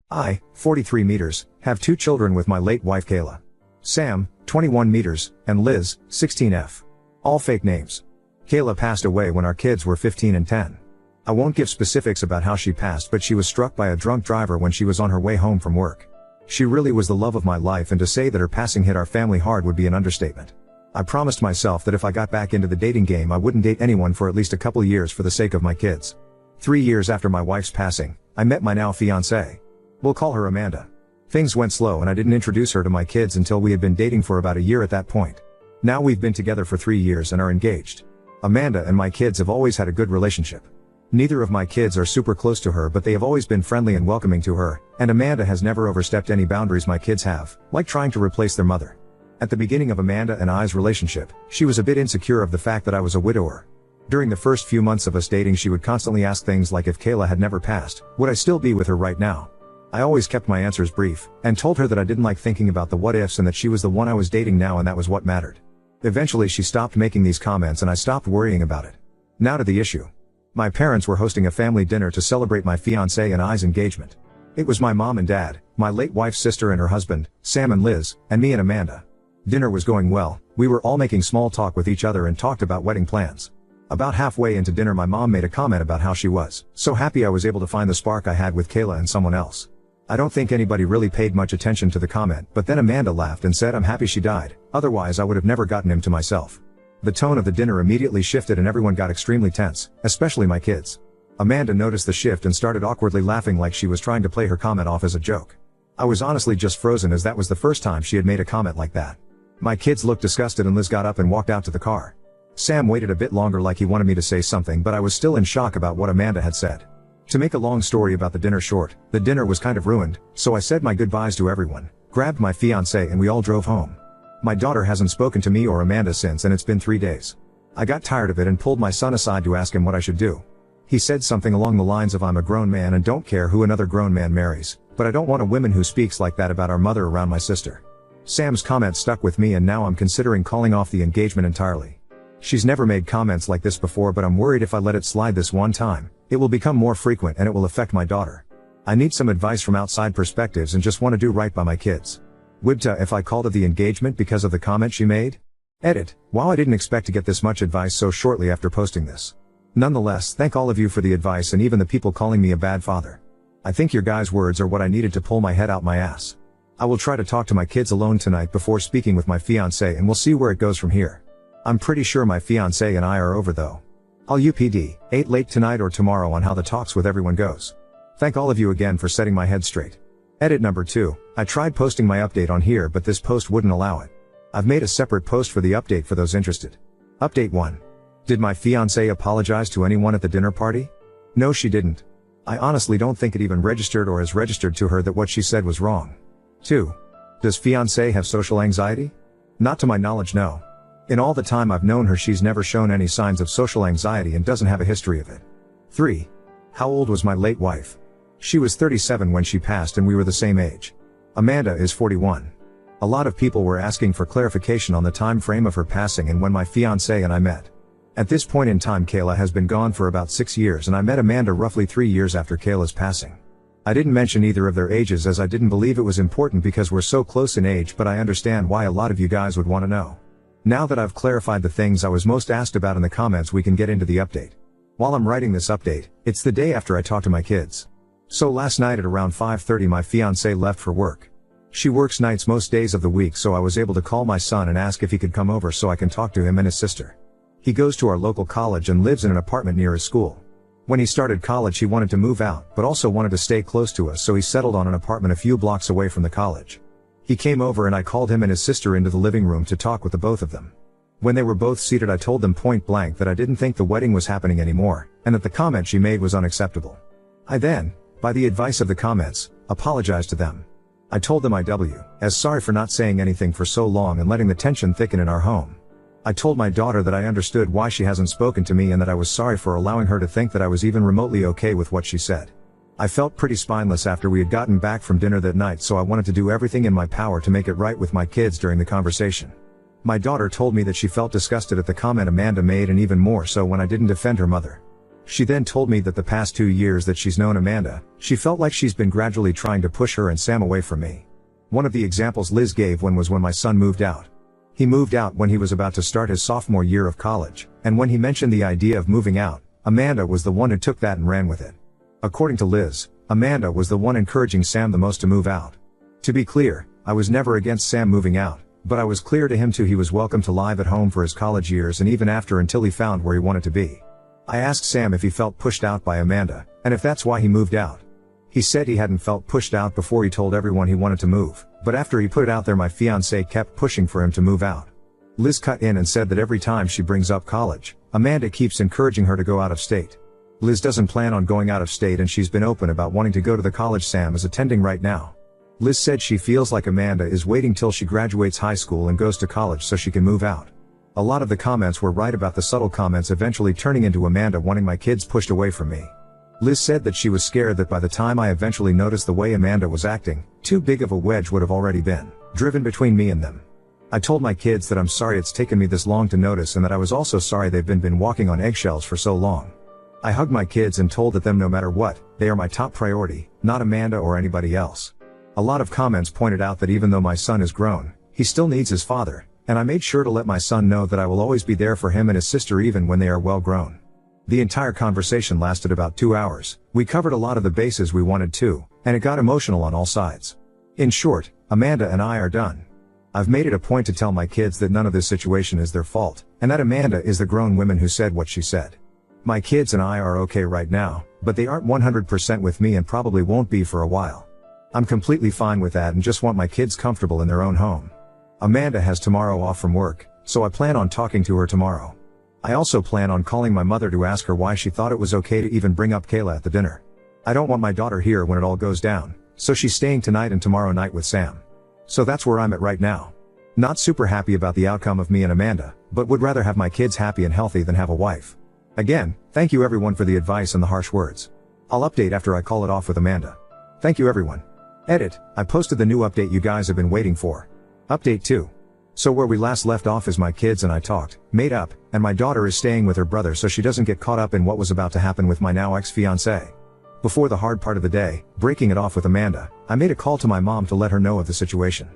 I, 43 meters, have 2 children with my late wife Kayla. Sam, 21 meters, and Liz, 16F. All fake names. Kayla passed away when our kids were 15 and 10. I won't give specifics about how she passed, but she was struck by a drunk driver when she was on her way home from work. She really was the love of my life, and to say that her passing hit our family hard would be an understatement. I promised myself that if I got back into the dating game I wouldn't date anyone for at least a couple years for the sake of my kids. 3 years after my wife's passing, I met my now fiancé. We'll call her Amanda. Things went slow and I didn't introduce her to my kids until we had been dating for about a year at that point. Now we've been together for 3 years and are engaged. Amanda and my kids have always had a good relationship. Neither of my kids are super close to her, but they have always been friendly and welcoming to her, and Amanda has never overstepped any boundaries my kids have, like trying to replace their mother. At the beginning of Amanda and I's relationship, she was a bit insecure of the fact that I was a widower. During the first few months of us dating, she would constantly ask things like if Kayla had never passed, would I still be with her right now? I always kept my answers brief, and told her that I didn't like thinking about the what ifs and that she was the one I was dating now and that was what mattered. Eventually she stopped making these comments and I stopped worrying about it. Now to the issue. My parents were hosting a family dinner to celebrate my fiancé and I's engagement. It was my mom and dad, my late wife's sister and her husband, Sam and Liz, and me and Amanda. Dinner was going well, we were all making small talk with each other and talked about wedding plans. About halfway into dinner my mom made a comment about how she was so happy I was able to find the spark I had with Kayla and someone else. I don't think anybody really paid much attention to the comment, but then Amanda laughed and said I'm happy she died, otherwise I would have never gotten him to myself. The tone of the dinner immediately shifted and everyone got extremely tense, especially my kids. Amanda noticed the shift and started awkwardly laughing like she was trying to play her comment off as a joke. I was honestly just frozen, as that was the first time she had made a comment like that. My kids looked disgusted and Liz got up and walked out to the car. Sam waited a bit longer like he wanted me to say something, but I was still in shock about what Amanda had said. To make a long story about the dinner short, the dinner was kind of ruined, so I said my goodbyes to everyone, grabbed my fiancé and we all drove home. My daughter hasn't spoken to me or Amanda since and it's been 3 days. I got tired of it and pulled my son aside to ask him what I should do. He said something along the lines of I'm a grown man and don't care who another grown man marries, but I don't want a woman who speaks like that about our mother around my sister. Sam's comment stuck with me and now I'm considering calling off the engagement entirely. She's never made comments like this before, but I'm worried if I let it slide this one time, it will become more frequent and it will affect my daughter. I need some advice from outside perspectives and just want to do right by my kids. Wibta if I called it the engagement because of the comment she made? Edit. Wow, I didn't expect to get this much advice so shortly after posting this. Nonetheless, thank all of you for the advice and even the people calling me a bad father. I think your guys' words are what I needed to pull my head out my ass. I will try to talk to my kids alone tonight before speaking with my fiancé and we'll see where it goes from here. I'm pretty sure my fiancé and I are over though. I'll UPD 8 late tonight or tomorrow on how the talks with everyone goes. Thank all of you again for setting my head straight. Edit number 2, I tried posting my update on here but this post wouldn't allow it. I've made a separate post for the update for those interested. Update 1. Did my fiancé apologize to anyone at the dinner party? No, she didn't. I honestly don't think it even registered or has registered to her that what she said was wrong. 2. Does fiancé have social anxiety? Not to my knowledge, no. In all the time I've known her she's never shown any signs of social anxiety and doesn't have a history of it. 3. How old was my late wife? She was 37 when she passed and we were the same age. Amanda is 41. A lot of people were asking for clarification on the time frame of her passing and when my fiancé and I met. At this point in time Kayla has been gone for about 6 years and I met Amanda roughly 3 years after Kayla's passing. I didn't mention either of their ages as I didn't believe it was important because we're so close in age, but I understand why a lot of you guys would want to know. Now that I've clarified the things I was most asked about in the comments, we can get into the update. While I'm writing this update, it's the day after I talked to my kids. So last night at around 5:30 my fiancé left for work. She works nights most days of the week, so I was able to call my son and ask if he could come over so I can talk to him and his sister. He goes to our local college and lives in an apartment near his school. When he started college he wanted to move out, but also wanted to stay close to us, so he settled on an apartment a few blocks away from the college. He came over and I called him and his sister into the living room to talk with the both of them. When they were both seated I told them point blank that I didn't think the wedding was happening anymore, and that the comment she made was unacceptable. I then, by the advice of the comments, apologized to them. I told them as sorry for not saying anything for so long and letting the tension thicken in our home. I told my daughter that I understood why she hasn't spoken to me and that I was sorry for allowing her to think that I was even remotely okay with what she said. I felt pretty spineless after we had gotten back from dinner that night, so I wanted to do everything in my power to make it right with my kids during the conversation. My daughter told me that she felt disgusted at the comment Amanda made and even more so when I didn't defend her mother. She then told me that the past 2 years that she's known Amanda, she felt like she's been gradually trying to push her and Sam away from me. One of the examples Liz gave was when my son moved out. He moved out when he was about to start his sophomore year of college, and when he mentioned the idea of moving out, Amanda was the one who took that and ran with it. According to Liz, Amanda was the one encouraging Sam the most to move out. To be clear, I was never against Sam moving out, but I was clear to him too he was welcome to live at home for his college years and even after until he found where he wanted to be. I asked Sam if he felt pushed out by Amanda, and if that's why he moved out. He said he hadn't felt pushed out before he told everyone he wanted to move, but after he put it out there my fiancé kept pushing for him to move out. Liz cut in and said that every time she brings up college, Amanda keeps encouraging her to go out of state. Liz doesn't plan on going out of state and she's been open about wanting to go to the college Sam is attending right now. Liz said she feels like Amanda is waiting till she graduates high school and goes to college so she can move out. A lot of the comments were right about the subtle comments eventually turning into Amanda wanting my kids pushed away from me. Liz said that she was scared that by the time I eventually noticed the way Amanda was acting, too big of a wedge would have already been driven between me and them. I told my kids that I'm sorry it's taken me this long to notice and that I was also sorry they've been walking on eggshells for so long. I hugged my kids and told them no matter what, they are my top priority, not Amanda or anybody else. A lot of comments pointed out that even though my son is grown, he still needs his father, and I made sure to let my son know that I will always be there for him and his sister even when they are well grown. The entire conversation lasted about 2 hours. We covered a lot of the bases we wanted to, and it got emotional on all sides. In short, Amanda and I are done. I've made it a point to tell my kids that none of this situation is their fault, and that Amanda is the grown woman who said what she said. My kids and I are okay right now, but they aren't 100% with me and probably won't be for a while. I'm completely fine with that and just want my kids comfortable in their own home. Amanda has tomorrow off from work, so I plan on talking to her tomorrow. I also plan on calling my mother to ask her why she thought it was okay to even bring up Kayla at the dinner. I don't want my daughter here when it all goes down, so she's staying tonight and tomorrow night with Sam. So that's where I'm at right now. Not super happy about the outcome of me and Amanda, but would rather have my kids happy and healthy than have a wife. Again, thank you everyone for the advice and the harsh words. I'll update after I call it off with Amanda. Thank you everyone. Edit, I posted the new update you guys have been waiting for. Update 2. So where we last left off is my kids and I talked, made up, and my daughter is staying with her brother so she doesn't get caught up in what was about to happen with my now ex-fiancé. Before the hard part of the day, breaking it off with Amanda, I made a call to my mom to let her know of the situation.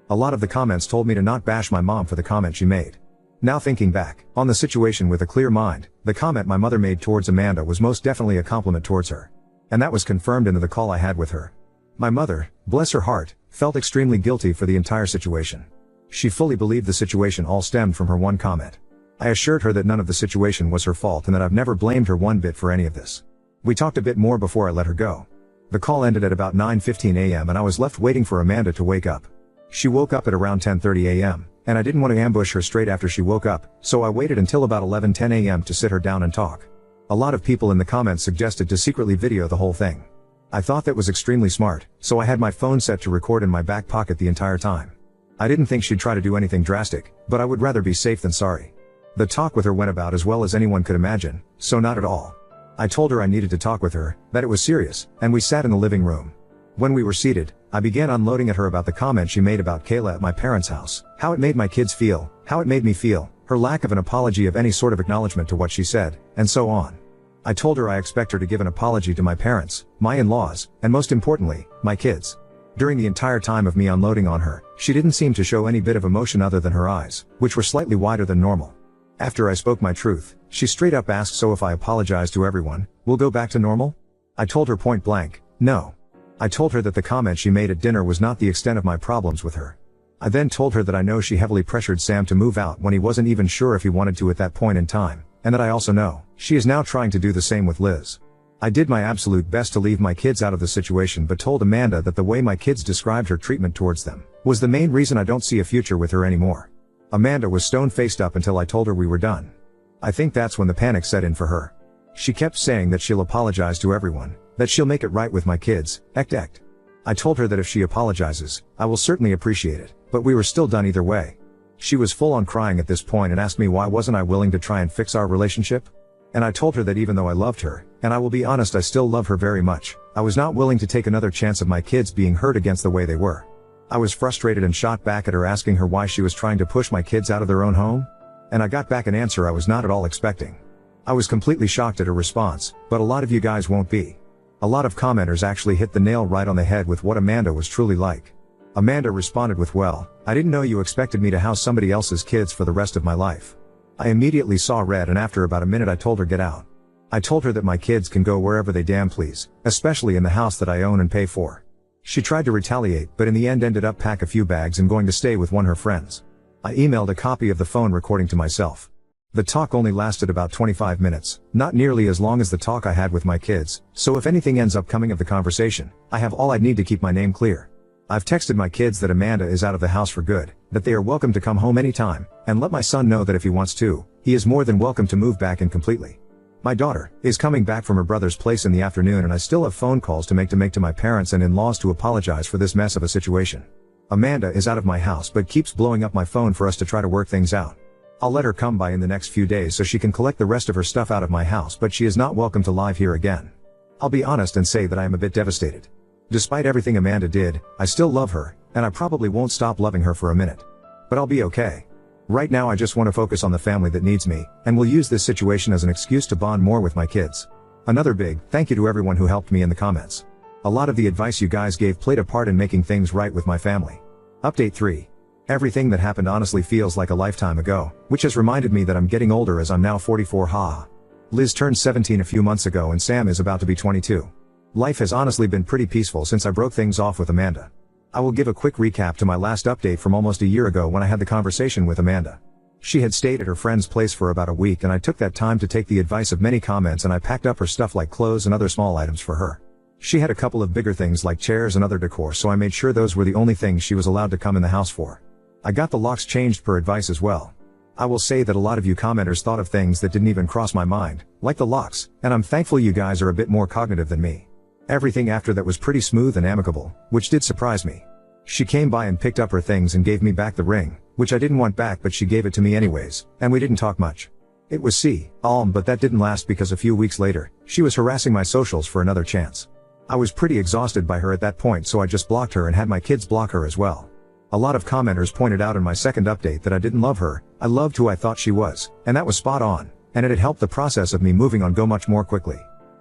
A lot of the comments told me to not bash my mom for the comment she made. Now thinking back on the situation with a clear mind, the comment my mother made towards Amanda was most definitely a compliment towards her. And that was confirmed in the call I had with her. My mother, bless her heart, felt extremely guilty for the entire situation. She fully believed the situation all stemmed from her one comment. I assured her that none of the situation was her fault and that I've never blamed her one bit for any of this. We talked a bit more before I let her go. The call ended at about 9:15 a.m. and I was left waiting for Amanda to wake up. She woke up at around 10:30 a.m., and I didn't want to ambush her straight after she woke up, so I waited until about 11:10 a.m. to sit her down and talk. A lot of people in the comments suggested to secretly video the whole thing. I thought that was extremely smart, so I had my phone set to record in my back pocket the entire time. I didn't think she'd try to do anything drastic, but I would rather be safe than sorry. The talk with her went about as well as anyone could imagine, so not at all. I told her I needed to talk with her, that it was serious, and we sat in the living room. When we were seated, I began unloading at her about the comment she made about Kayla at my parents' house, how it made my kids feel, how it made me feel, her lack of an apology of any sort of acknowledgement to what she said, and so on. I told her I expect her to give an apology to my parents, my in-laws, and most importantly, my kids. During the entire time of me unloading on her, she didn't seem to show any bit of emotion other than her eyes, which were slightly wider than normal. After I spoke my truth, she straight up asked, so if I apologize to everyone, we'll go back to normal? I told her point blank, no. I told her that the comment she made at dinner was not the extent of my problems with her. I then told her that I know she heavily pressured Sam to move out when he wasn't even sure if he wanted to at that point in time, and that I also know she is now trying to do the same with Liz. I did my absolute best to leave my kids out of the situation, but told Amanda that the way my kids described her treatment towards them was the main reason I don't see a future with her anymore. Amanda was stone-faced up until I told her we were done. I think that's when the panic set in for her. She kept saying that she'll apologize to everyone, that she'll make it right with my kids, ect. I told her that if she apologizes, I will certainly appreciate it, but we were still done either way. She was full on crying at this point and asked me why wasn't I willing to try and fix our relationship? And I told her that even though I loved her, and I will be honest I still love her very much, I was not willing to take another chance of my kids being hurt against the way they were. I was frustrated and shot back at her asking her why she was trying to push my kids out of their own home. And I got back an answer I was not at all expecting. I was completely shocked at her response, but a lot of you guys won't be. A lot of commenters actually hit the nail right on the head with what Amanda was truly like. Amanda responded with, "Well, I didn't know you expected me to house somebody else's kids for the rest of my life." I immediately saw red, and after about a minute I told her get out. I told her that my kids can go wherever they damn please, especially in the house that I own and pay for. She tried to retaliate, but in the end ended up pack a few bags and going to stay with one of her friends. I emailed a copy of the phone recording to myself. The talk only lasted about 25 minutes, not nearly as long as the talk I had with my kids, so if anything ends up coming of the conversation, I have all I'd need to keep my name clear. I've texted my kids that Amanda is out of the house for good, that they are welcome to come home anytime, and let my son know that if he wants to, he is more than welcome to move back in completely. My daughter is coming back from her brother's place in the afternoon, and I still have phone calls to make to my parents and in-laws to apologize for this mess of a situation. Amanda is out of my house but keeps blowing up my phone for us to try to work things out. I'll let her come by in the next few days so she can collect the rest of her stuff out of my house, but she is not welcome to live here again. I'll be honest and say that I am a bit devastated. Despite everything Amanda did, I still love her, and I probably won't stop loving her for a minute. But I'll be okay. Right now I just want to focus on the family that needs me, and will use this situation as an excuse to bond more with my kids. Another big thank you to everyone who helped me in the comments. A lot of the advice you guys gave played a part in making things right with my family. Update 3. Everything that happened honestly feels like a lifetime ago, which has reminded me that I'm getting older as I'm now 44. Liz turned 17 a few months ago and Sam is about to be 22. Life has honestly been pretty peaceful since I broke things off with Amanda. I will give a quick recap to my last update from almost a year ago when I had the conversation with Amanda. She had stayed at her friend's place for about a week, and I took that time to take the advice of many comments and I packed up her stuff like clothes and other small items for her. She had a couple of bigger things like chairs and other decor, so I made sure those were the only things she was allowed to come in the house for. I got the locks changed per advice as well. I will say that a lot of you commenters thought of things that didn't even cross my mind, like the locks, and I'm thankful you guys are a bit more cognitive than me. Everything after that was pretty smooth and amicable, which did surprise me. She came by and picked up her things and gave me back the ring, which I didn't want back, but she gave it to me anyways, and we didn't talk much. It was but that didn't last because a few weeks later, she was harassing my socials for another chance. I was pretty exhausted by her at that point, so I just blocked her and had my kids block her as well. A lot of commenters pointed out in my second update that I didn't love her, I loved who I thought she was, and that was spot on, and it had helped the process of me moving on go much more quickly.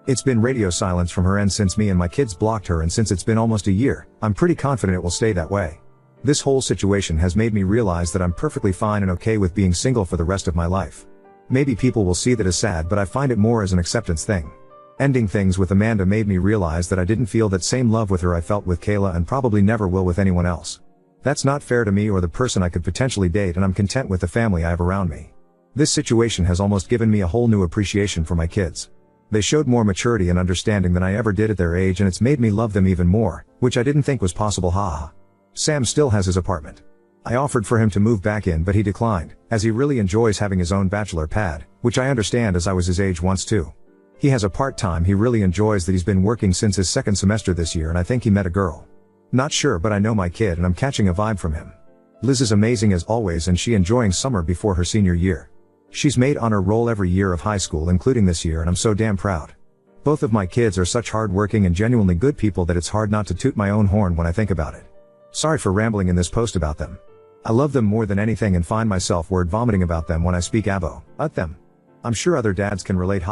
It's been radio silence from her end since me and my kids blocked her, and since it's been almost a year, I'm pretty confident it will stay that way. This whole situation has made me realize that I'm perfectly fine and okay with being single for the rest of my life. Maybe people will see that as sad, but I find it more as an acceptance thing. Ending things with Amanda made me realize that I didn't feel that same love with her I felt with Kayla, and probably never will with anyone else. That's not fair to me or the person I could potentially date, and I'm content with the family I have around me. This situation has almost given me a whole new appreciation for my kids. They showed more maturity and understanding than I ever did at their age, and it's made me love them even more, which I didn't think was possible. Sam still has his apartment. I offered for him to move back in, but he declined, as he really enjoys having his own bachelor pad, which I understand as I was his age once too. He has a part-time he really enjoys that he's been working since his second semester this year, and I think he met a girl. Not sure, but I know my kid and I'm catching a vibe from him. Liz is amazing as always, and she enjoying summer before her senior year. She's made honor roll every year of high school, including this year, and I'm so damn proud. Both of my kids are such hard-working and genuinely good people that it's hard not to toot my own horn when I think about it. Sorry for rambling in this post about them. I love them more than anything and find myself word vomiting about them when I speak at them. I'm sure other dads can relate.